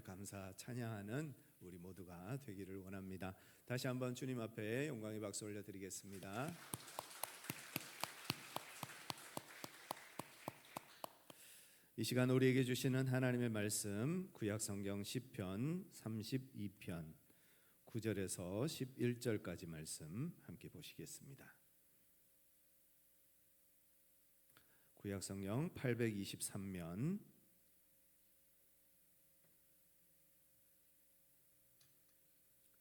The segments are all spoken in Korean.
앞에 감사 찬양하는 우리 모두가 되기를 원합니다. 다시 한번 주님 앞에 영광의 박수 올려드리겠습니다. 이 시간 우리에게 주시는 하나님의 말씀, 구약성경 시편 32편 9절에서 11절까지 말씀 함께 보시겠습니다. 구약성경 823면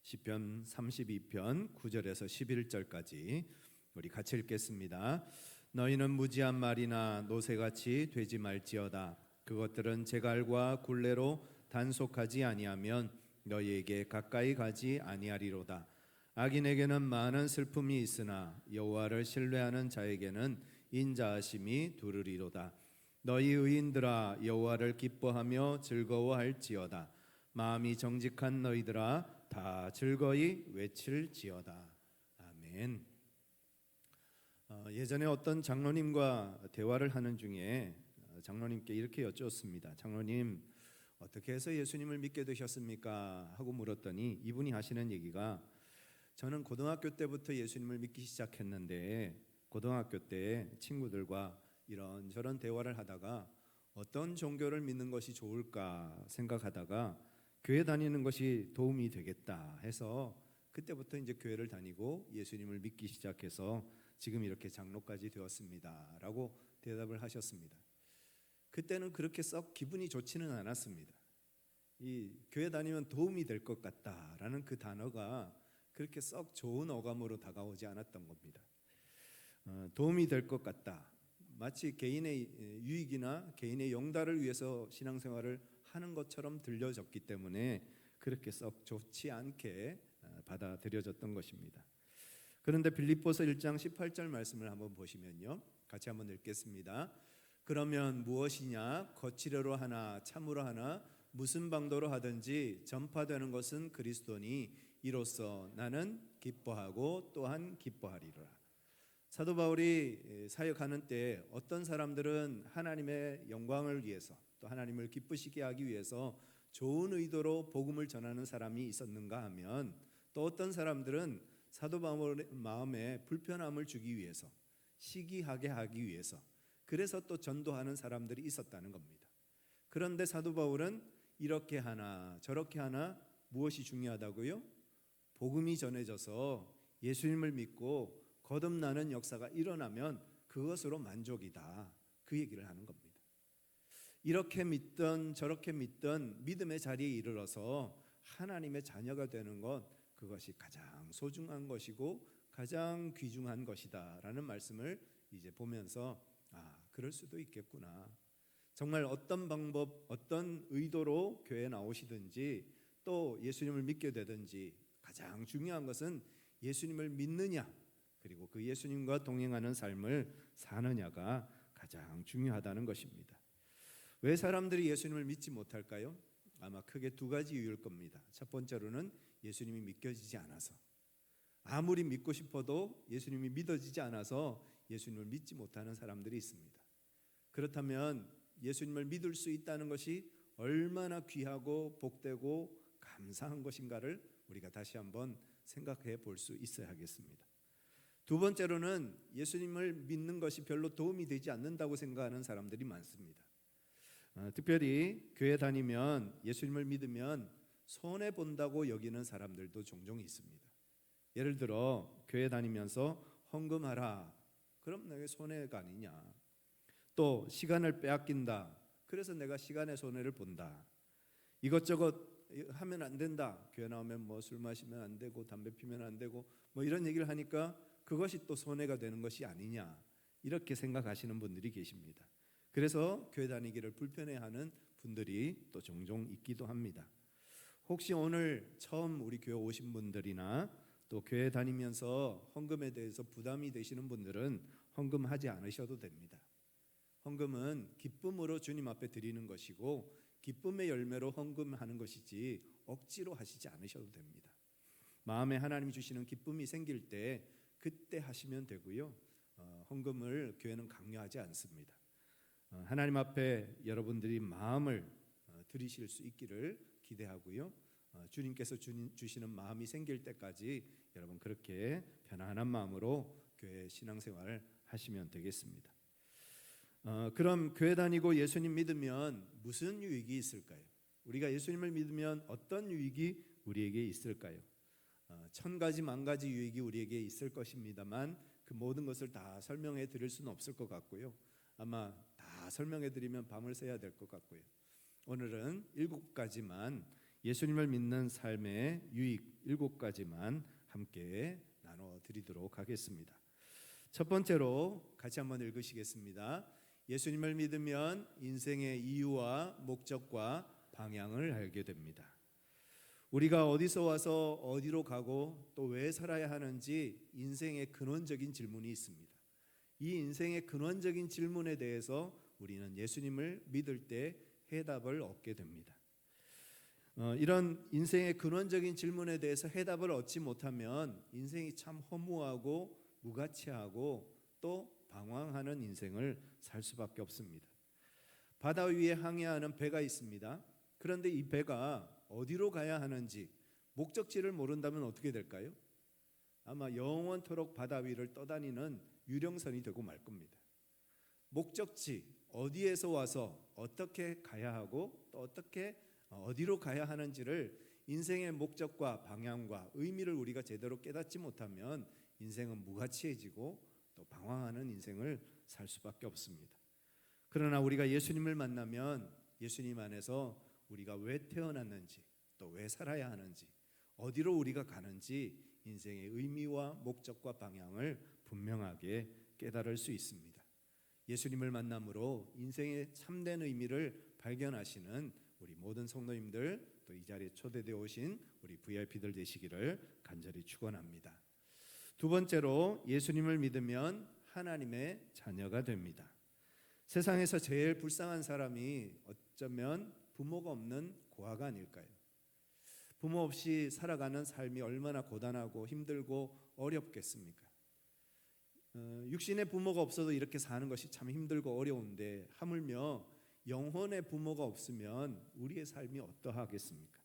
시편 32편 9절에서 11절까지 우리 같이 읽겠습니다. 너희는 무지한 말이나 노새같이 되지 말지어다. 그것들은 제갈과 굴레로 단속하지 아니하면 너희에게 가까이 가지 아니하리로다. 악인에게는 많은 슬픔이 있으나 여호와를 신뢰하는 자에게는 인자하심이 두르리로다. 너희 의인들아 여호와를 기뻐하며 즐거워할지어다. 마음이 정직한 너희들아 다 즐거이 외칠지어다. 아멘. 예전에 어떤 장로님과 대화를 하는 중에 장로님께 이렇게 여쭈었습니다. 장로님, 어떻게 해서 예수님을 믿게 되셨습니까? 하고 물었더니 이분이 하시는 얘기가, 저는 고등학교 때부터 예수님을 믿기 시작했는데 고등학교 때 친구들과 이런저런 대화를 하다가 어떤 종교를 믿는 것이 좋을까 생각하다가 교회 다니는 것이 도움이 되겠다 해서 그때부터 이제 교회를 다니고 예수님을 믿기 시작해서 지금 이렇게 장로까지 되었습니다 라고 대답을 하셨습니다. 그때는 그렇게 썩 기분이 좋지는 않았습니다. 이 교회 다니면 도움이 될 것 같다라는 그 단어가 그렇게 썩 좋은 어감으로 다가오지 않았던 겁니다. 도움이 될 것 같다, 마치 개인의 유익이나 개인의 영달을 위해서 신앙생활을 하는 것처럼 들려졌기 때문에 그렇게 썩 좋지 않게 받아들여졌던 것입니다. 그런데 빌립보서 1장 18절 말씀을 한번 보시면요, 같이 한번 읽겠습니다. 그러면 무엇이냐, 거칠어로 하나 참으로 하나 무슨 방도로 하든지 전파되는 것은 그리스도니 이로써 나는 기뻐하고 또한 기뻐하리라. 사도 바울이 사역하는 때 어떤 사람들은 하나님의 영광을 위해서 또 하나님을 기쁘시게 하기 위해서 좋은 의도로 복음을 전하는 사람이 있었는가 하면, 또 어떤 사람들은 사도 바울의 마음에 불편함을 주기 위해서, 시기하게 하기 위해서, 그래서 또 전도하는 사람들이 있었다는 겁니다. 그런데 사도 바울은 이렇게 하나 저렇게 하나 무엇이 중요하다고요? 복음이 전해져서 예수님을 믿고 거듭나는 역사가 일어나면 그것으로 만족이다, 그 얘기를 하는 겁니다. 이렇게 믿던 저렇게 믿던 믿음의 자리에 이르러서 하나님의 자녀가 되는 것, 그것이 가장 소중한 것이고 가장 귀중한 것이다 라는 말씀을 이제 보면서 그럴 수도 있겠구나. 정말 어떤 방법, 어떤 의도로 교회에 나오시든지 또 예수님을 믿게 되든지 가장 중요한 것은 예수님을 믿느냐, 그리고 그 예수님과 동행하는 삶을 사느냐가 가장 중요하다는 것입니다. 왜 사람들이 예수님을 믿지 못할까요? 아마 크게 두 가지 이유일 겁니다. 첫 번째로는 예수님이 믿겨지지 않아서, 아무리 믿고 싶어도 예수님이 믿어지지 않아서 예수님을 믿지 못하는 사람들이 있습니다. 그렇다면 예수님을 믿을 수 있다는 것이 얼마나 귀하고 복되고 감사한 것인가를 우리가 다시 한번 생각해 볼 수 있어야 하겠습니다. 두 번째로는 예수님을 믿는 것이 별로 도움이 되지 않는다고 생각하는 사람들이 많습니다. 특별히 교회 다니면 예수님을 믿으면 손해본다고 여기는 사람들도 종종 있습니다. 예를 들어 교회 다니면서 헌금하라, 그럼 내가 손해가 아니냐. 또 시간을 빼앗긴다, 그래서 내가 시간의 손해를 본다. 이것저것 하면 안 된다, 교회 나오면 뭐 술 마시면 안 되고 담배 피면 안 되고 뭐 이런 얘기를 하니까 그것이 또 손해가 되는 것이 아니냐, 이렇게 생각하시는 분들이 계십니다. 그래서 교회 다니기를 불편해하는 분들이 또 종종 있기도 합니다. 혹시 오늘 처음 우리 교회 오신 분들이나 또 교회 다니면서 헌금에 대해서 부담이 되시는 분들은 헌금하지 않으셔도 됩니다. 헌금은 기쁨으로 주님 앞에 드리는 것이고 기쁨의 열매로 헌금하는 것이지 억지로 하시지 않으셔도 됩니다. 마음에 하나님이 주시는 기쁨이 생길 때 그때 하시면 되고요. 헌금을 교회는 강요하지 않습니다. 하나님 앞에 여러분들이 마음을 드리실 수 있기를 기대하고요. 주님께서 주시는 마음이 생길 때까지 여러분 그렇게 편안한 마음으로 교회 신앙생활을 하시면 되겠습니다. 그럼 교회 다니고 예수님 믿으면 무슨 유익이 있을까요? 우리가 예수님을 믿으면 어떤 유익이 우리에게 있을까요? 천 가지 만 가지 유익이 우리에게 있을 것입니다만 그 모든 것을 다 설명해 드릴 수는 없을 것 같고요. 아마 다 설명해 드리면 밤을 새야 될 것 같고요. 오늘은 7가지만 예수님을 믿는 삶의 유익 7가지만 함께 나눠 드리도록 하겠습니다. 첫 번째로 같이 한번 읽으시겠습니다. 예수님을 믿으면 인생의 이유와 목적과 방향을 알게 됩니다. 우리가 어디서 와서 어디로 가고 또 왜 살아야 하는지 인생의 근원적인 질문이 있습니다. 이 인생의 근원적인 질문에 대해서 우리는 예수님을 믿을 때 해답을 얻게 됩니다. 이런 인생의 근원적인 질문에 대해서 해답을 얻지 못하면 인생이 참 허무하고 무가치하고 또 방황하는 인생을 살 수밖에 없습니다. 바다 위에 항해하는 배가 있습니다. 그런데 이 배가 어디로 가야 하는지 목적지를 모른다면 어떻게 될까요? 아마 영원토록 바다 위를 떠다니는 유령선이 되고 말 겁니다. 목적지, 어디에서 와서 어떻게 가야 하고 또 어디로 가야 하는지를 인생의 목적과 방향과 의미를 우리가 제대로 깨닫지 못하면 인생은 무가치해지고 또 방황하는 인생을 살 수밖에 없습니다. 그러나 우리가 예수님을 만나면 예수님 안에서 우리가 왜 태어났는지 또 왜 살아야 하는지 어디로 우리가 가는지 인생의 의미와 목적과 방향을 분명하게 깨달을 수 있습니다. 예수님을 만남으로 인생의 참된 의미를 발견하시는 우리 모든 성도님들 또 이 자리에 초대되어 오신 우리 VIP들 되시기를 간절히 축원합니다. 두 번째로 예수님을 믿으면 하나님의 자녀가 됩니다. 세상에서 제일 불쌍한 사람이 어쩌면 부모가 없는 고아가 아닐까요? 부모 없이 살아가는 삶이 얼마나 고단하고 힘들고 어렵겠습니까? 육신의 부모가 없어도 이렇게 사는 것이 참 힘들고 어려운데 하물며 영혼의 부모가 없으면 우리의 삶이 어떠하겠습니까?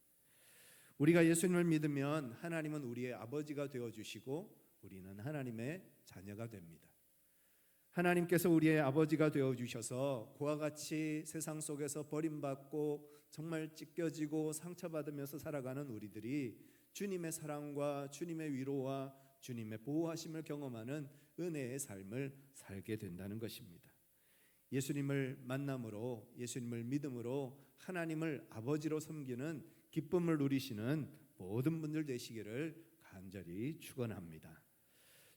우리가 예수님을 믿으면 하나님은 우리의 아버지가 되어주시고 우리는 하나님의 자녀가 됩니다. 하나님께서 우리의 아버지가 되어주셔서 그와 같이 세상 속에서 버림받고 정말 찢겨지고 상처받으면서 살아가는 우리들이 주님의 사랑과 주님의 위로와 주님의 보호하심을 경험하는 은혜의 삶을 살게 된다는 것입니다. 예수님을 만남으로 예수님을 믿음으로 하나님을 아버지로 섬기는 기쁨을 누리시는 모든 분들 되시기를 간절히 축원합니다.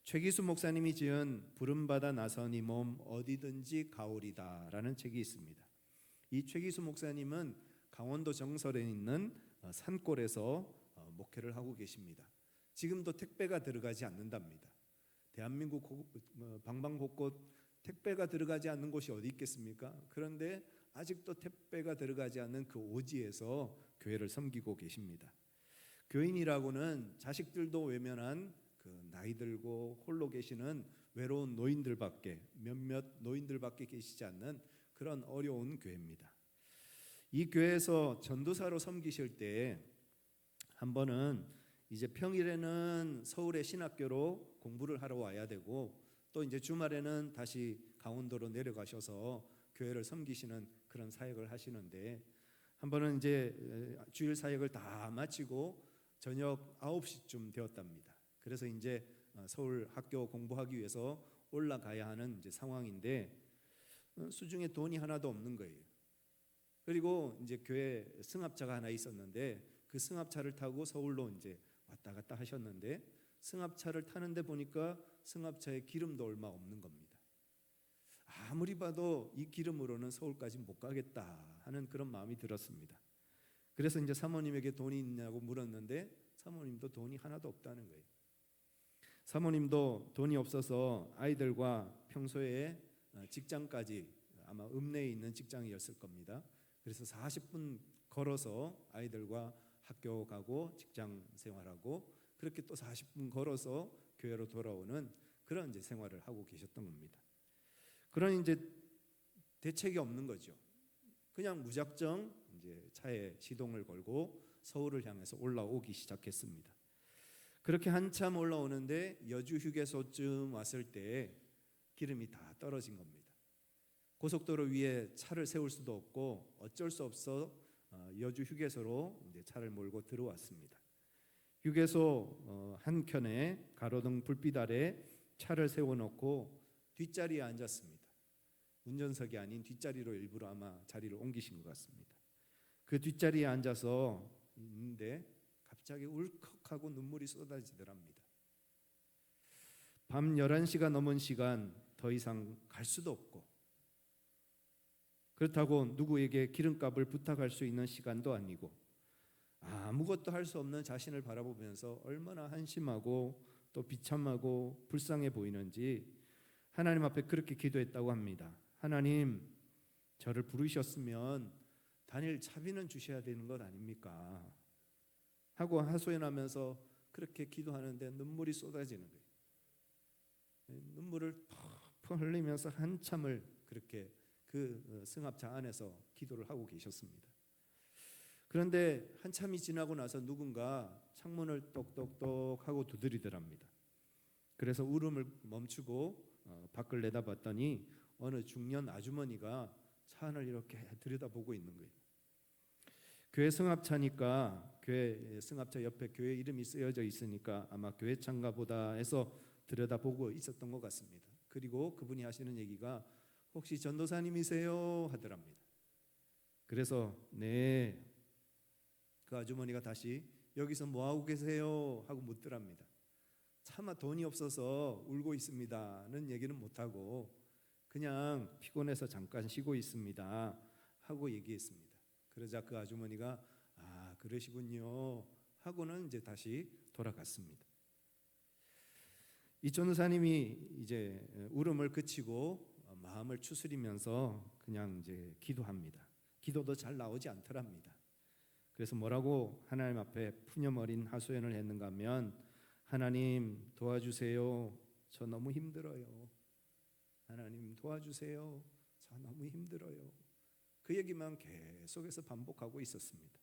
최기수 목사님이 지은 부름받아 나선 이 몸 어디든지 가오리다 라는 책이 있습니다. 이 최기수 목사님은 강원도 정선에 있는 산골에서 목회를 하고 계십니다. 지금도 택배가 들어가지 않는답니다. 대한민국 방방곳곳 택배가 들어가지 않는 곳이 어디 있겠습니까? 그런데 아직도 택배가 들어가지 않는 그 오지에서 교회를 섬기고 계십니다. 교인이라고는 자식들도 외면한 그 나이 들고 홀로 계시는 외로운 노인들밖에 몇몇 노인들밖에 계시지 않는 그런 어려운 교회입니다. 이 교회에서 전도사로 섬기실 때 한 번은 이제 평일에는 서울의 신학교로 공부를 하러 와야 되고 또 이제 주말에는 다시 강원도로 내려가셔서 교회를 섬기시는 그런 사역을 하시는데 한 번은 이제 주일 사역을 다 마치고 저녁 9시쯤 되었답니다. 그래서 이제 서울 학교 공부하기 위해서 올라가야 하는 이제 상황인데 수중에 돈이 하나도 없는 거예요. 그리고 이제 교회 승합차가 하나 있었는데 그 승합차를 타고 서울로 이제 왔다 갔다 하셨는데 승합차를 타는데 보니까 승합차에 기름도 얼마 없는 겁니다. 아무리 봐도 이 기름으로는 서울까지 못 가겠다 하는 그런 마음이 들었습니다. 그래서 이제 사모님에게 돈이 있냐고 물었는데 사모님도 돈이 하나도 없다는 거예요. 사모님도 돈이 없어서 아이들과 평소에 직장까지 아마 읍내에 있는 직장이었을 겁니다. 그래서 40분 걸어서 아이들과 학교 가고 직장 생활하고 그렇게 또 40분 걸어서 교회로 돌아오는 그런 이제 생활을 하고 계셨던 겁니다. 그런 이제 대책이 없는 거죠. 그냥 무작정 이제 차에 시동을 걸고 서울을 향해서 올라오기 시작했습니다. 그렇게 한참 올라오는데 여주 휴게소쯤 왔을 때 기름이 다 떨어진 겁니다. 고속도로 위에 차를 세울 수도 없고 어쩔 수 없어 여주 휴게소로 이제 차를 몰고 들어왔습니다. 휴게소 한 켠에 가로등 불빛 아래 차를 세워놓고 뒷자리에 앉았습니다. 운전석이 아닌 뒷자리로 일부러 아마 자리를 옮기신 것 같습니다. 그 뒷자리에 앉아서 있는데 갑자기 울컥하고 눈물이 쏟아지더랍니다. 밤 11시가 넘은 시간 더 이상 갈 수도 없고 그렇다고 누구에게 기름값을 부탁할 수 있는 시간도 아니고 아무것도 할 수 없는 자신을 바라보면서 얼마나 한심하고 또 비참하고 불쌍해 보이는지 하나님 앞에 그렇게 기도했다고 합니다. 하나님, 저를 부르셨으면 다닐 차비는 주셔야 되는 것 아닙니까? 하고 하소연하면서 그렇게 기도하는데 눈물이 쏟아지는 거예요. 눈물을 펑펑 흘리면서 한참을 그렇게 그 승합차 안에서 기도를 하고 계셨습니다. 그런데 한참이 지나고 나서 누군가 창문을 똑똑똑 하고 두드리더랍니다. 그래서 울음을 멈추고 밖을 내다봤더니 어느 중년 아주머니가 차 안을 이렇게 들여다보고 있는 거예요. 교회 승합차니까 교회 승합차 옆에 교회 이름이 쓰여져 있으니까 아마 교회차인가 보다 해서 들여다보고 있었던 것 같습니다. 그리고 그분이 하시는 얘기가 혹시 전도사님이세요? 하더랍니다. 그래서 네. 그 아주머니가 다시 여기서 뭐하고 계세요? 하고 묻더랍니다. 차마 돈이 없어서 울고 있습니다는 얘기는 못하고 그냥 피곤해서 잠깐 쉬고 있습니다 하고 얘기했습니다. 그러자 그 아주머니가 그러시군요 하고는 이제 다시 돌아갔습니다. 이 전도사님이 이제 울음을 그치고 마음을 추스리면서 그냥 이제 기도합니다. 기도도 잘 나오지 않더랍니다. 그래서 뭐라고 하나님 앞에 푸념어린 하소연을 했는가 하면 하나님 도와주세요. 저 너무 힘들어요. 하나님 도와주세요. 저 너무 힘들어요. 그 얘기만 계속해서 반복하고 있었습니다.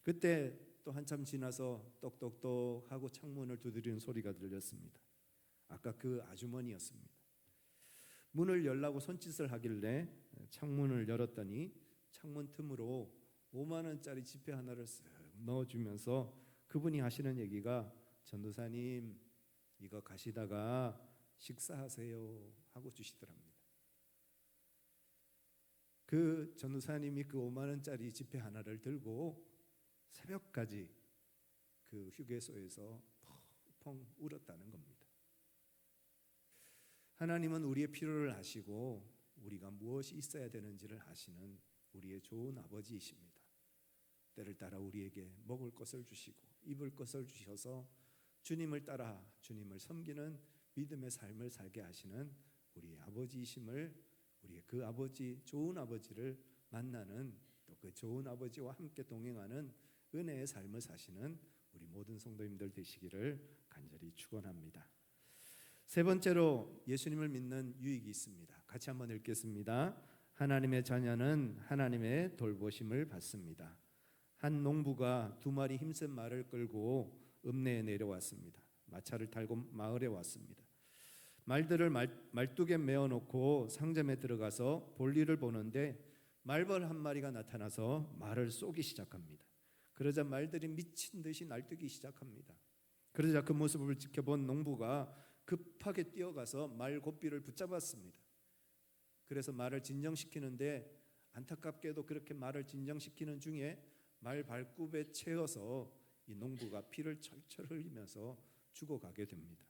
그때 또 한참 지나서 똑똑똑 하고 창문을 두드리는 소리가 들렸습니다. 아까 그 아주머니였습니다. 문을 열라고 손짓을 하길래 창문을 열었더니 창문 틈으로 5만 원짜리 지폐 하나를 쓱 넣어주면서 그분이 하시는 얘기가 전도사님 이거 가시다가 식사하세요 하고 주시더랍니다. 그 전도사님이 그 5만 원짜리 지폐 하나를 들고 새벽까지 그 휴게소에서 펑펑 울었다는 겁니다. 하나님은 우리의 필요를 아시고 우리가 무엇이 있어야 되는지를 아시는 우리의 좋은 아버지이십니다. 때를 따라 우리에게 먹을 것을 주시고 입을 것을 주셔서 주님을 따라 주님을 섬기는 믿음의 삶을 살게 하시는 우리의 아버지이심을 우리의 그 아버지 좋은 아버지를 만나는 또 그 좋은 아버지와 함께 동행하는 은혜의 삶을 사시는 우리 모든 성도님들 되시기를 간절히 축원합니다. 세 번째로 예수님을 믿는 유익이 있습니다. 같이 한번 읽겠습니다. 하나님의 자녀는 하나님의 돌보심을 받습니다. 한 농부가 2마리 힘센 말을 끌고 읍내에 내려왔습니다. 마차를 타고 마을에 왔습니다. 말들을 말뚝에 메어놓고 상점에 들어가서 볼일을 보는데 말벌 한 마리가 나타나서 말을 쏘기 시작합니다. 그러자 말들이 미친 듯이 날뛰기 시작합니다. 그러자 그 모습을 지켜본 농부가 급하게 뛰어가서 말 고삐를 붙잡았습니다. 그래서 말을 진정시키는데 안타깝게도 그렇게 말을 진정시키는 중에 말 발굽에 채여서 이 농부가 피를 철철 흘리면서 죽어가게 됩니다.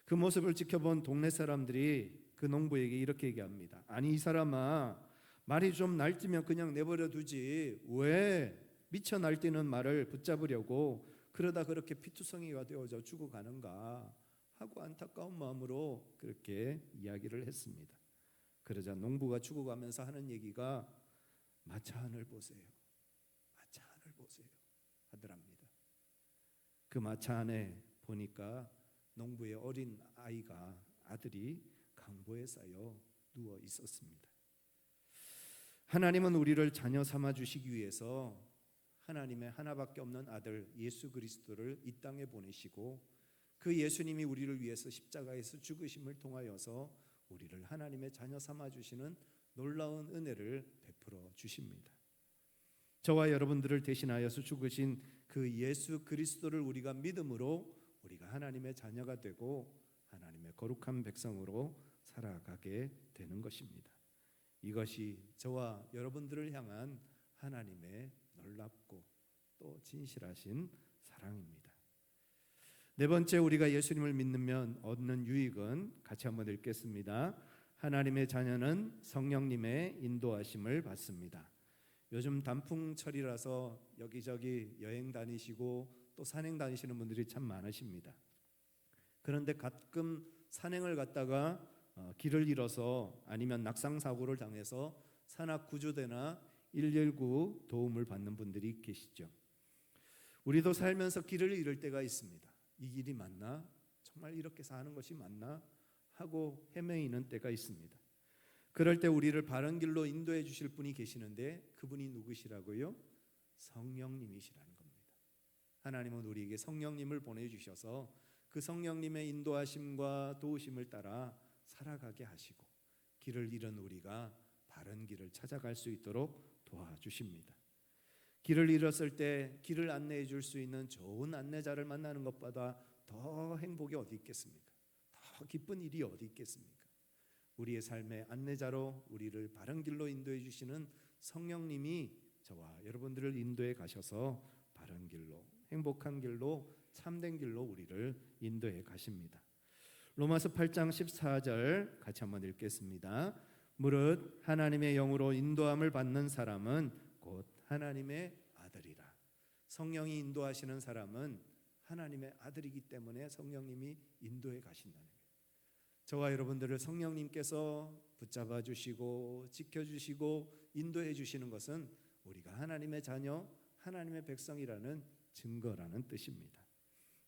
그 모습을 지켜본 동네 사람들이 그 농부에게 이렇게 얘기합니다. 아니 이 사람아, 말이 좀 날뛰면 그냥 내버려 두지 왜 미쳐 날뛰는 말을 붙잡으려고 그러다 그렇게 피투성이가 되어져 죽어가는가 하고 안타까운 마음으로 그렇게 이야기를 했습니다. 그러자 농부가 죽어가면서 하는 얘기가 마차 하늘 보세요. 마차 하늘 보세요 하더랍니다. 그 마차 안에 보니까 농부의 어린 아들이 강보에 쌓여 누워 있었습니다. 하나님은 우리를 자녀 삼아 주시기 위해서 하나님의 하나밖에 없는 아들 예수 그리스도를 이 땅에 보내시고 그 예수님이 우리를 위해서 십자가에서 죽으심을 통하여서 우리를 하나님의 자녀 삼아 주시는 놀라운 은혜를 베풀어 주십니다. 저와 여러분들을 대신하여서 죽으신 그 예수 그리스도를 우리가 믿음으로 우리가 하나님의 자녀가 되고 하나님의 거룩한 백성으로 살아가게 되는 것입니다. 이것이 저와 여러분들을 향한 하나님의 놀랍고 또 진실하신 사랑입니다. 네 번째, 우리가 예수님을 믿으면 얻는 유익은 같이 한번 읽겠습니다. 하나님의 자녀는 성령님의 인도하심을 받습니다. 요즘 단풍철이라서 여기저기 여행 다니시고 또 산행 다니시는 분들이 참 많으십니다. 그런데 가끔 산행을 갔다가 길을 잃어서 아니면 낙상사고를 당해서 산악구조대나 119 도움을 받는 분들이 계시죠. 우리도 살면서 길을 잃을 때가 있습니다. 이 길이 맞나? 정말 이렇게 사는 것이 맞나? 하고 헤매이는 때가 있습니다. 그럴 때 우리를 바른 길로 인도해 주실 분이 계시는데 그분이 누구시라고요? 성령님이시라는 겁니다. 하나님은 우리에게 성령님을 보내주셔서 그 성령님의 인도하심과 도우심을 따라 살아가게 하시고 길을 잃은 우리가 바른 길을 찾아갈 수 있도록 도와주십니다. 길을 잃었을 때 길을 안내해 줄 수 있는 좋은 안내자를 만나는 것보다 더 행복이 어디 있겠습니까? 더 기쁜 일이 어디 있겠습니까? 우리의 삶의 안내자로 우리를 바른 길로 인도해 주시는 성령님이 저와 여러분들을 인도해 가셔서 바른 길로, 행복한 길로, 참된 길로 우리를 인도해 가십니다. 로마서 8장 14절 같이 한번 읽겠습니다. 무릇 하나님의 영으로 인도함을 받는 사람은 곧 하나님의 아들이라. 성령이 인도하시는 사람은 하나님의 아들이기 때문에 성령님이 인도해 가신다는 거예요. 저와 여러분들을 성령님께서 붙잡아 주시고 지켜주시고 인도해 주시는 것은 우리가 하나님의 자녀, 하나님의 백성이라는 증거라는 뜻입니다.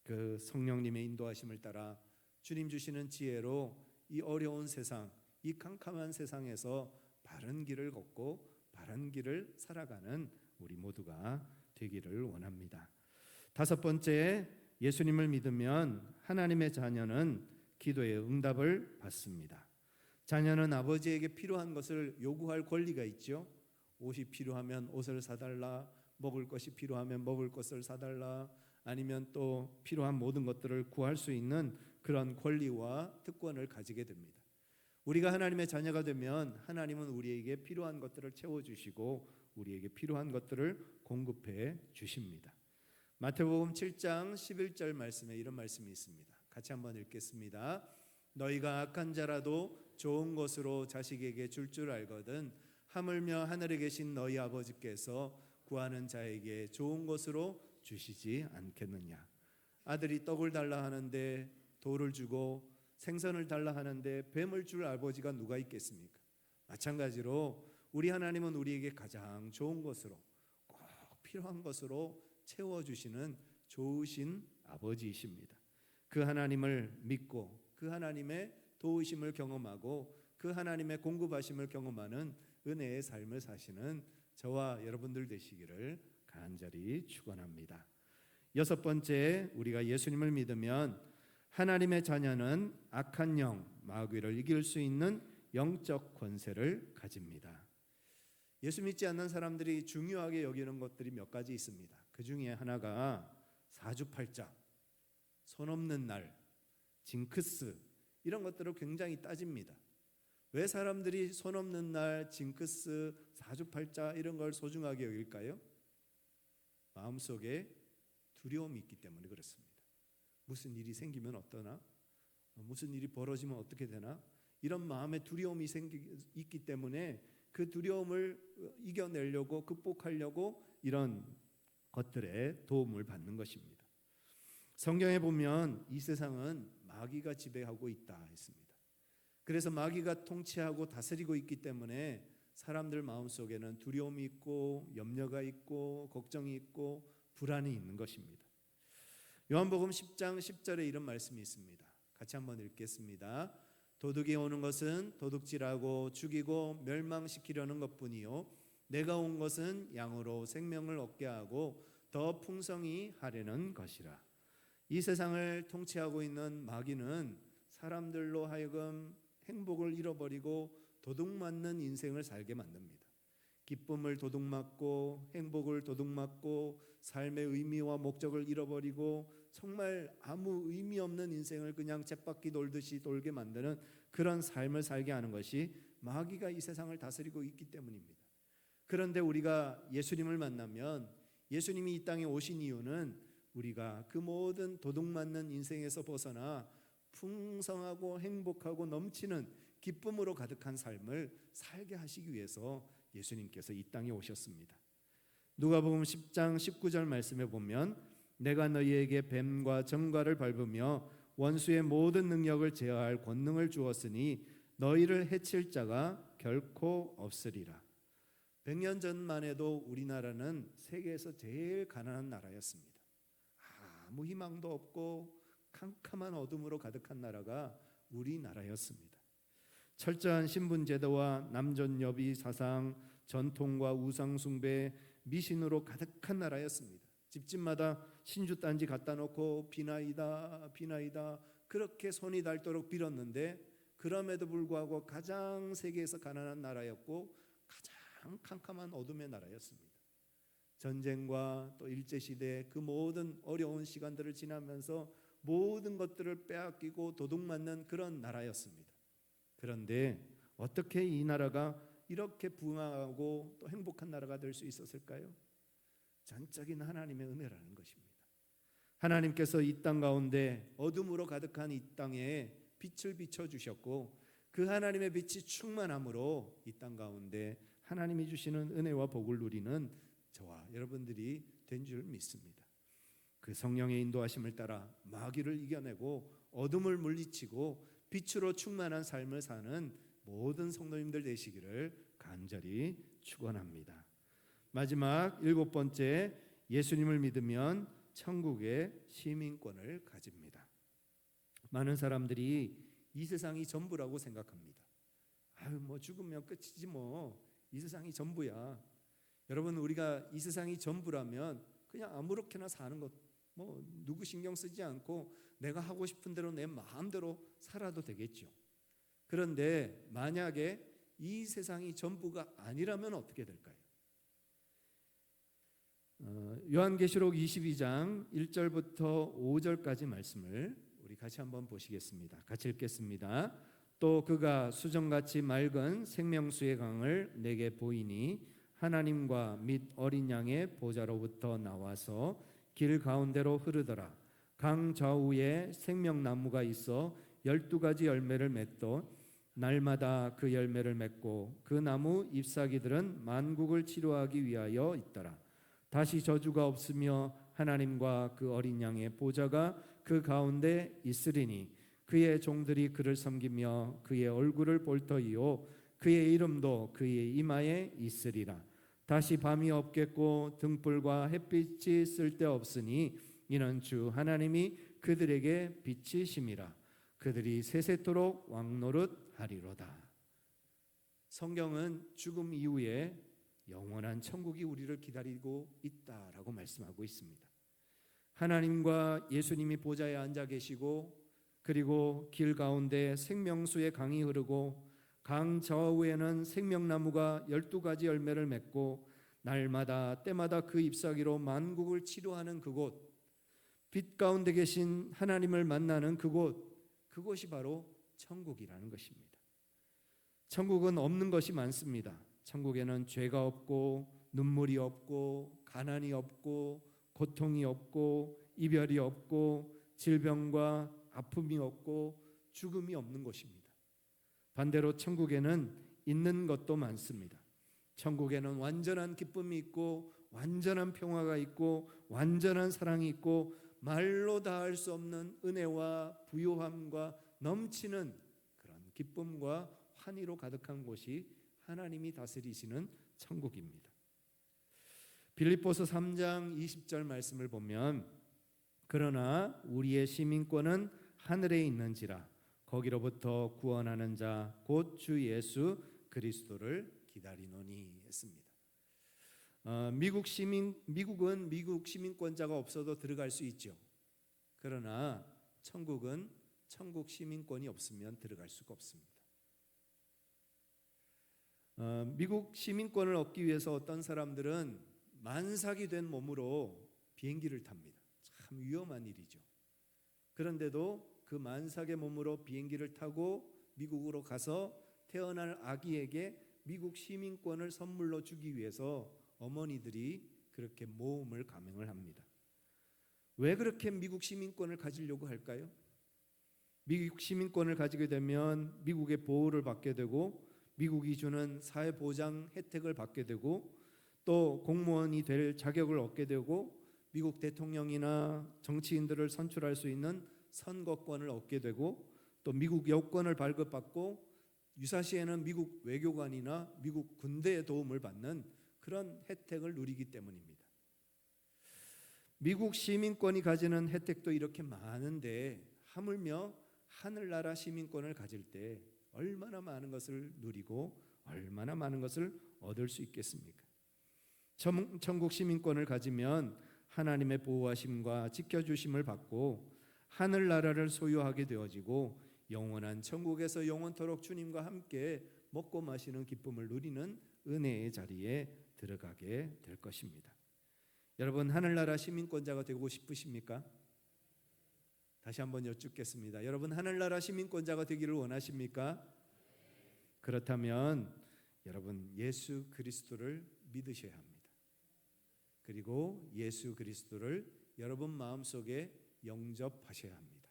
그 성령님의 인도하심을 따라 주님 주시는 지혜로 이 어려운 세상, 이 캄캄한 세상에서 바른 길을 걷고 바른 길을 살아가는 우리 모두가 되기를 원합니다. 다섯 번째, 예수님을 믿으면 하나님의 자녀는 기도의 응답을 받습니다. 자녀는 아버지에게 필요한 것을 요구할 권리가 있죠. 옷이 필요하면 옷을 사달라, 먹을 것이 필요하면 먹을 것을 사달라, 아니면 또 필요한 모든 것들을 구할 수 있는 그런 권리와 특권을 가지게 됩니다. 우리가 하나님의 자녀가 되면 하나님은 우리에게 필요한 것들을 채워주시고 우리에게 필요한 것들을 공급해 주십니다. 마태복음 7장 11절 말씀에 이런 말씀이 있습니다. 같이 한번 읽겠습니다. 너희가 악한 자라도 좋은 것으로 자식에게 줄 알거든 하물며 하늘에 계신 너희 아버지께서 구하는 자에게 좋은 것으로 주시지 않겠느냐. 아들이 떡을 달라 하는데 돌을 주고 생선을 달라 하는데 뱀을 줄 아버지가 누가 있겠습니까? 마찬가지로 우리 하나님은 우리에게 가장 좋은 것으로 꼭 필요한 것으로 채워주시는 좋으신 아버지이십니다. 그 하나님을 믿고 그 하나님의 도우심을 경험하고 그 하나님의 공급하심을 경험하는 은혜의 삶을 사시는 저와 여러분들 되시기를 간절히 축원합니다. 여섯 번째, 우리가 예수님을 믿으면 하나님의 자녀는 악한 영, 마귀를 이길 수 있는 영적 권세를 가집니다. 예수 믿지 않는 사람들이 중요하게 여기는 것들이 몇 가지 있습니다. 그 중에 하나가 사주팔자, 손 없는 날, 징크스 이런 것들을 굉장히 따집니다. 왜 사람들이 손 없는 날, 징크스, 사주팔자 이런 걸 소중하게 여길까요? 마음속에 두려움이 있기 때문에 그렇습니다. 무슨 일이 생기면 어떠나? 무슨 일이 벌어지면 어떻게 되나? 이런 마음의 두려움이 있기 때문에 그 두려움을 이겨내려고 극복하려고 이런 것들에 도움을 받는 것입니다. 성경에 보면 이 세상은 마귀가 지배하고 있다 했습니다. 그래서 마귀가 통치하고 다스리고 있기 때문에 사람들 마음속에는 두려움이 있고 염려가 있고 걱정이 있고 불안이 있는 것입니다. 요한복음 10장 10절에 이런 말씀이 있습니다. 같이 한번 읽겠습니다. 도둑이 오는 것은 도둑질하고 죽이고 멸망시키려는 것뿐이요 내가 온 것은 양으로 생명을 얻게 하고 더 풍성히 하려는 것이라. 이 세상을 통치하고 있는 마귀는 사람들로 하여금 행복을 잃어버리고 도둑맞는 인생을 살게 만듭니다. 기쁨을 도둑맞고 행복을 도둑맞고 삶의 의미와 목적을 잃어버리고 정말 아무 의미 없는 인생을 그냥 쳇바퀴 돌듯이 돌게 만드는 그런 삶을 살게 하는 것이 마귀가 이 세상을 다스리고 있기 때문입니다. 그런데 우리가 예수님을 만나면 예수님이 이 땅에 오신 이유는 우리가 그 모든 도둑맞는 인생에서 벗어나 풍성하고 행복하고 넘치는 기쁨으로 가득한 삶을 살게 하시기 위해서 예수님께서 이 땅에 오셨습니다. 누가복음 10장 19절 말씀에 보면 내가 너희에게 뱀과 정갈을 밟으며 원수의 모든 능력을 제어할 권능을 주었으니 너희를 해칠 자가 결코 없으리라. 100년 전만 해도 우리나라는 세계에서 제일 가난한 나라였습니다. 아무 희망도 없고 캄캄한 어둠으로 가득한 나라가 우리나라였습니다. 철저한 신분제도와 남존여비 사상, 전통과 우상숭배, 미신으로 가득한 나라였습니다. 집집마다 신주단지 갖다 놓고 비나이다 비나이다 그렇게 손이 닳도록 빌었는데 그럼에도 불구하고 가장 세계에서 가난한 나라였고 가장 캄캄한 어둠의 나라였습니다. 전쟁과 또 일제시대 그 모든 어려운 시간들을 지나면서 모든 것들을 빼앗기고 도둑맞는 그런 나라였습니다. 그런데 어떻게 이 나라가 이렇게 부강하고 또 행복한 나라가 될 수 있었을까요? 전적인 하나님의 은혜라는 것입니다. 하나님께서 이 땅 가운데 어둠으로 가득한 이 땅에 빛을 비춰주셨고 그 하나님의 빛이 충만함으로 이 땅 가운데 하나님이 주시는 은혜와 복을 누리는 저와 여러분들이 된 줄 믿습니다. 그 성령의 인도하심을 따라 마귀를 이겨내고 어둠을 물리치고 빛으로 충만한 삶을 사는 모든 성도님들 되시기를 간절히 축원합니다. 마지막 7번째, 예수님을 믿으면 천국의 시민권을 가집니다. 많은 사람들이 이 세상이 전부라고 생각합니다. 뭐 죽으면 끝이지 이 세상이 전부야. 여러분, 우리가 이 세상이 전부라면 그냥 아무렇게나 사는 것, 누구 신경 쓰지 않고 내가 하고 싶은 대로 내 마음대로 살아도 되겠죠. 그런데 만약에 이 세상이 전부가 아니라면 어떻게 될까요? 요한계시록 22장 1절부터 5절까지 말씀을 우리 같이 한번 보시겠습니다. 같이 읽겠습니다. 또 그가 수정같이 맑은 생명수의 강을 내게 보이니 하나님과 및 어린 양의 보좌로부터 나와서 길 가운데로 흐르더라. 강 좌우에 생명나무가 있어 12가지 열매를 맺도 날마다 그 열매를 맺고 그 나무 잎사귀들은 만국을 치료하기 위하여 있더라. 다시 저주가 없으며 하나님과 그 어린 양의 보좌가 그 가운데 있으리니 그의 종들이 그를 섬기며 그의 얼굴을 볼 터이요 그의 이름도 그의 이마에 있으리라. 다시 밤이 없겠고 등불과 햇빛이 쓸데없으니 이는 주 하나님이 그들에게 빛이심이라. 그들이 세세토록 왕노릇하리로다. 성경은 죽음 이후에 영원한 천국이 우리를 기다리고 있다라고 말씀하고 있습니다. 하나님과 예수님이 보좌에 앉아 계시고 그리고 길 가운데 생명수의 강이 흐르고 강 좌우에는 생명나무가 12가지 열매를 맺고 날마다 때마다 그 잎사귀로 만국을 치료하는 그곳, 빛 가운데 계신 하나님을 만나는 그곳이 바로 천국이라는 것입니다. 천국은 없는 것이 많습니다. 천국에는 죄가 없고 눈물이 없고 가난이 없고 고통이 없고 이별이 없고 질병과 아픔이 없고 죽음이 없는 곳입니다. 반대로 천국에는 있는 것도 많습니다. 천국에는 완전한 기쁨이 있고 완전한 평화가 있고 완전한 사랑이 있고 말로 다할 수 없는 은혜와 부요함과 넘치는 그런 기쁨과 환희로 가득한 곳이 하나님이 다스리시는 천국입니다. 빌립보서 3장 20절 말씀을 보면 그러나 우리의 시민권은 하늘에 있는지라 거기로부터 구원하는 자 곧 주 예수 그리스도를 기다리노니 했습니다. 미국은 미국 시민권자가 없어도 들어갈 수 있죠. 그러나 천국은 천국 시민권이 없으면 들어갈 수가 없습니다. 미국 시민권을 얻기 위해서 어떤 사람들은 만삭이 된 몸으로 비행기를 탑니다. 참 위험한 일이죠. 그런데도 그 만삭의 몸으로 비행기를 타고 미국으로 가서 태어날 아기에게 미국 시민권을 선물로 주기 위해서 어머니들이 그렇게 모험을 감행을 합니다. 왜 그렇게 미국 시민권을 가지려고 할까요? 미국 시민권을 가지게 되면 미국의 보호를 받게 되고 미국이 주는 사회보장 혜택을 받게 되고 또 공무원이 될 자격을 얻게 되고 미국 대통령이나 정치인들을 선출할 수 있는 선거권을 얻게 되고 또 미국 여권을 발급받고 유사시에는 미국 외교관이나 미국 군대의 도움을 받는 그런 혜택을 누리기 때문입니다. 미국 시민권이 가지는 혜택도 이렇게 많은데 하물며 하늘나라 시민권을 가질 때 얼마나 많은 것을 누리고 얼마나 많은 것을 얻을 수 있겠습니까? 천국 시민권을 가지면 하나님의 보호하심과 지켜주심을 받고 하늘나라를 소유하게 되어지고 영원한 천국에서 영원토록 주님과 함께 먹고 마시는 기쁨을 누리는 은혜의 자리에 들어가게 될 것입니다. 여러분, 하늘나라 시민권자가 되고 싶으십니까? 다시 한번 여쭙겠습니다. 여러분, 하늘나라 시민권자가 되기를 원하십니까? 그렇다면 여러분, 예수 그리스도를 믿으셔야 합니다. 그리고 예수 그리스도를 여러분 마음속에 영접하셔야 합니다.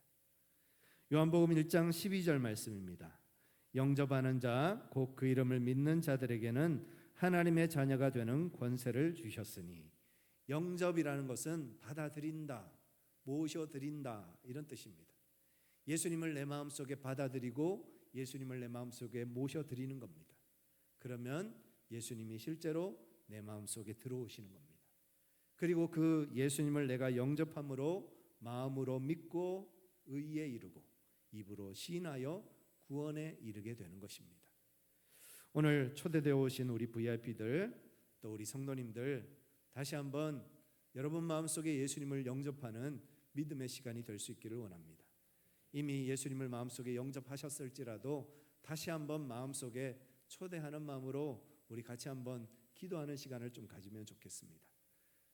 요한복음 1장 12절 말씀입니다. 영접하는 자, 곧 그 이름을 믿는 자들에게는 하나님의 자녀가 되는 권세를 주셨으니, 영접이라는 것은 받아들인다, 모셔드린다 이런 뜻입니다. 예수님을 내 마음속에 받아들이고 예수님을 내 마음속에 모셔드리는 겁니다. 그러면 예수님이 실제로 내 마음속에 들어오시는 겁니다. 그리고 그 예수님을 내가 영접함으로 마음으로 믿고 의에 이르고 입으로 시인하여 구원에 이르게 되는 것입니다. 오늘 초대되어 오신 우리 VIP들 또 우리 성도님들 다시 한번 여러분 마음속에 예수님을 영접하는 믿음의 시간이 될 수 있기를 원합니다. 이미 예수님을 마음속에 영접하셨을지라도 다시 한번 마음속에 초대하는 마음으로 우리 같이 한번 기도하는 시간을 좀 가지면 좋겠습니다.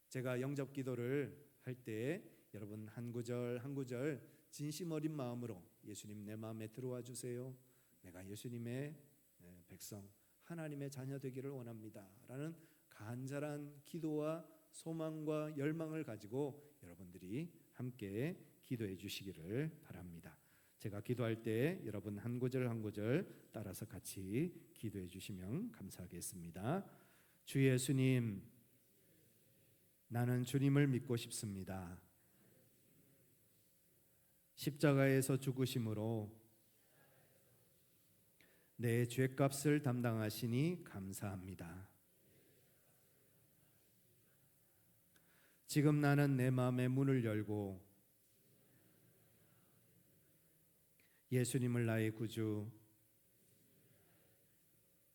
제가 영접 기도를 할 때 여러분 한 구절 한 구절 진심 어린 마음으로 예수님 내 마음에 들어와 주세요. 내가 예수님의 백성 하나님의 자녀 되기를 원합니다 라는 간절한 기도와 소망과 열망을 가지고 여러분들이 함께 기도해 주시기를 바랍니다. 제가 기도할 때 여러분 한 구절 한 구절 따라서 같이 기도해 주시면 감사하겠습니다. 주 예수님, 나는 주님을 믿고 싶습니다. 십자가에서 죽으심으로 내 죄값을 담당하시니 감사합니다. 지금 나는 내 마음의 문을 열고 예수님을 나의 구주,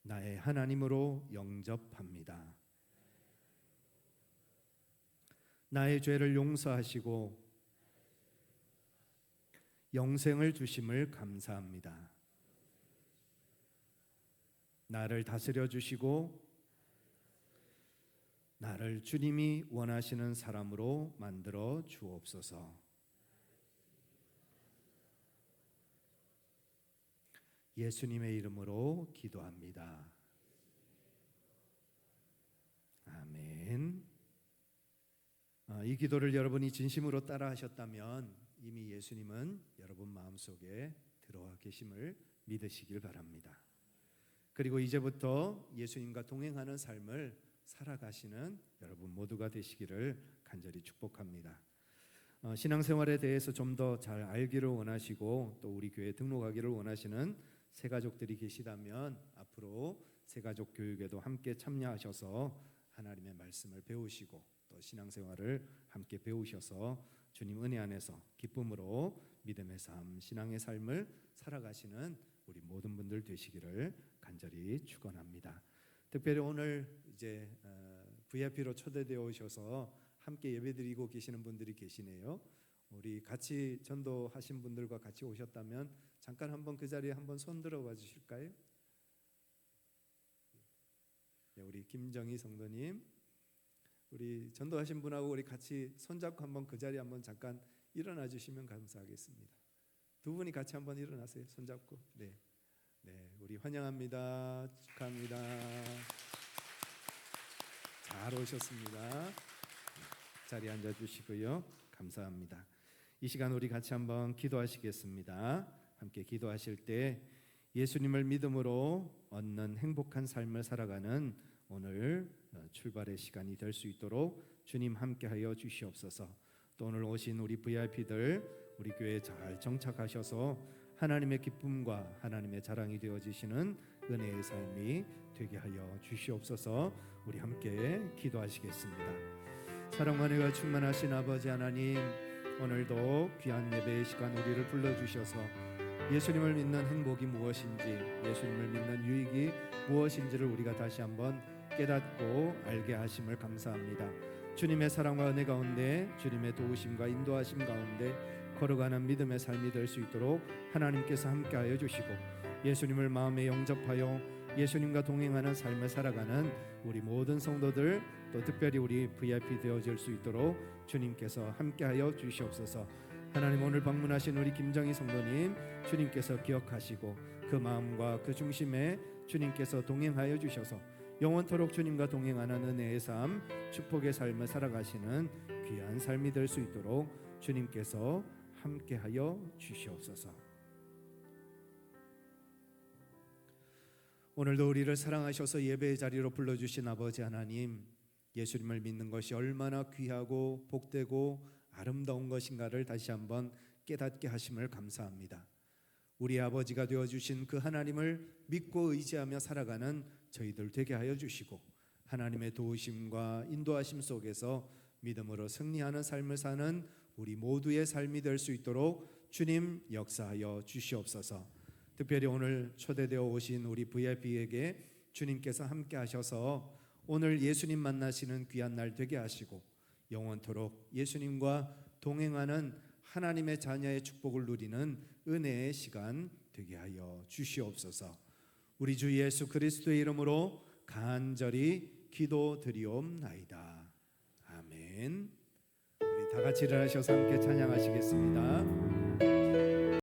나의 하나님으로 영접합니다. 나의 죄를 용서하시고 영생을 주심을 감사합니다. 나를 다스려 주시고 나를 주님이 원하시는 사람으로 만들어 주옵소서. 예수님의 이름으로 기도합니다. 아멘. 이 기도를 여러분이 진심으로 따라 하셨다면 이미 예수님은 여러분 마음속에 들어와 계심을 믿으시길 바랍니다. 그리고 이제부터 예수님과 동행하는 삶을 살아가시는 여러분 모두가 되시기를 간절히 축복합니다. 신앙생활에 대해서 좀 더 잘 알기를 원하시고 또 우리 교회에 등록하기를 원하시는 새가족들이 계시다면 앞으로 새가족 교육에도 함께 참여하셔서 하나님의 말씀을 배우시고 또 신앙생활을 함께 배우셔서 주님 은혜 안에서 기쁨으로 믿음의 삶, 신앙의 삶을 살아가시는 우리 모든 분들 되시기를 간절히 축원합니다. 특별히 오늘 이제 VIP로 초대되어 오셔서 함께 예배드리고 계시는 분들이 계시네요. 우리 같이 전도하신 분들과 같이 오셨다면 잠깐 한번 그 자리에 한번 손 들어봐 주실까요? 네, 우리 김정희 성도님, 우리 전도하신 분하고 우리 같이 손잡고 한번 그 자리에 한번 잠깐 일어나 주시면 감사하겠습니다. 두 분이 같이 한번 일어나세요. 손잡고. 네, 우리 환영합니다. 축하합니다. 잘 오셨습니다. 자리에 앉아 주시고요. 감사합니다. 이 시간 우리 같이 한번 기도하시겠습니다. 함께 기도하실 때 예수님을 믿음으로 얻는 행복한 삶을 살아가는 오늘 출발의 시간이 될 수 있도록 주님 함께하여 주시옵소서. 또 오늘 오신 우리 VIP들 우리 교회에 잘 정착하셔서 하나님의 기쁨과 하나님의 자랑이 되어지시는 은혜의 삶이 되게 하여 주시옵소서. 우리 함께 기도하시겠습니다. 사랑과 은혜가 충만하신 아버지 하나님, 오늘도 귀한 예배의 시간 우리를 불러주셔서 예수님을 믿는 행복이 무엇인지, 예수님을 믿는 유익이 무엇인지를 우리가 다시 한번 깨닫고 알게 하심을 감사합니다. 주님의 사랑과 은혜 가운데, 주님의 도우심과 인도하심 가운데 걸어가는 믿음의 삶이 될 수 있도록 하나님께서 함께하여 주시고, 예수님을 마음에 영접하여 예수님과 동행하는 삶을 살아가는 우리 모든 성도들, 또 특별히 우리 VIP 되어질 수 있도록 주님께서 함께하여 주시옵소서. 하나님, 오늘 방문하신 우리 김정희 성도님 주님께서 기억하시고 그 마음과 그 중심에 주님께서 동행하여 주셔서 영원토록 주님과 동행하는 은혜의 삶, 축복의 삶을 살아가시는 귀한 삶이 될 수 있도록 주님께서 함께하여 주시옵소서. 오늘도 우리를 사랑하셔서 예배의 자리로 불러주신 아버지 하나님, 예수님을 믿는 것이 얼마나 귀하고 복되고 아름다운 것인가를 다시 한번 깨닫게 하심을 감사합니다. 우리 아버지가 되어주신 그 하나님을 믿고 의지하며 살아가는 저희들 되게 하여 주시고, 하나님의 도우심과 인도하심 속에서 믿음으로 승리하는 삶을 사는 우리 모두의 삶이 될 수 있도록 주님 역사하여 주시옵소서. 특별히 오늘 초대되어 오신 우리 VIP에게 주님께서 함께 하셔서 오늘 예수님 만나시는 귀한 날 되게 하시고 영원토록 예수님과 동행하는 하나님의 자녀의 축복을 누리는 은혜의 시간 되게 하여 주시옵소서. 우리 주 예수 그리스도의 이름으로 간절히 기도드리옵나이다. 아멘. 우리 다 같이 일어나셔서 함께 찬양하시겠습니다.